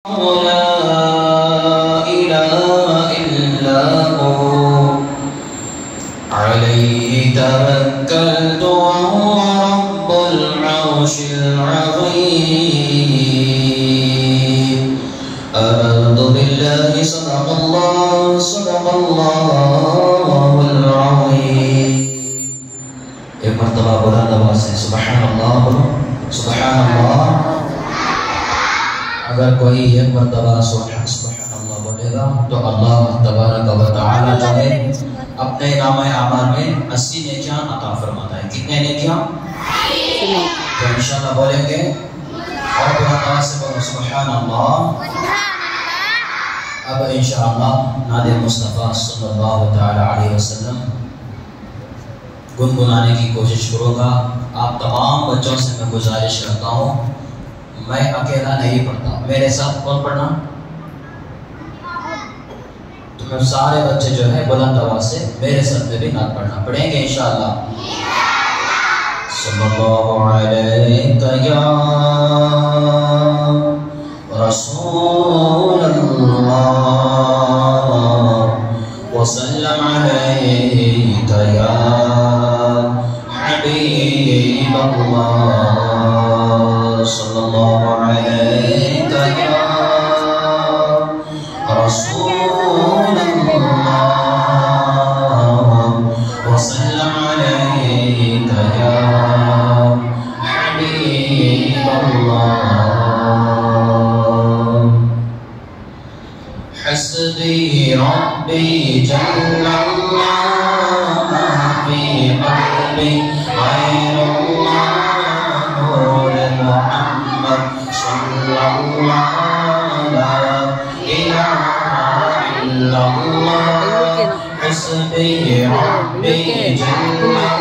لا إله إلا هو عليه توكلت وهو رب العرش العظيم آمنت بالله صدق الله العظيم एक मर्तबा बुलंद आवाज से सुबहान अल्लाह बोलो सुबहान अल्लाह। अगर कोई एक मर्तबा सुबहान अल्लाह बोलेगा तो अल्लाह तबारक व तआला जो है अपने नामे आमाल में 80 नेकियां अता फरमाता है। कितने नेकियां? तो इंशाल्लाह बोलेंगे और बुलंद आवाज से बोलो सुबहान अल्लाह। अब इंशाअल्लाह नादे मुस्तफ़ा सल्लल्लाहु तआला अलैहि वसल्लम गुनगुनाने की कोशिश करूँगा। आप तमाम बच्चों से मैं गुजारिश करता हूँ, मैं अकेला नहीं पढ़ता, मेरे साथ कौन पढ़ना? तुम्हें सारे बच्चे जो है बुलंद आवाज से मेरे साथ में भी नात पढ़ना पड़ेंगे इंशाअल्लाह। सल्लल्लाहु अलैका या रसूलल्लाह व सल्लम अलैका या हबीब अल्लाह सल्लल्लाहु अलैका या रसूल अल्लाह व सल्लम अलैका या हबीब अल्लाह। हस्बी रब्बी जल्लल्लाह फी क़ल्बी حسبي ربي جل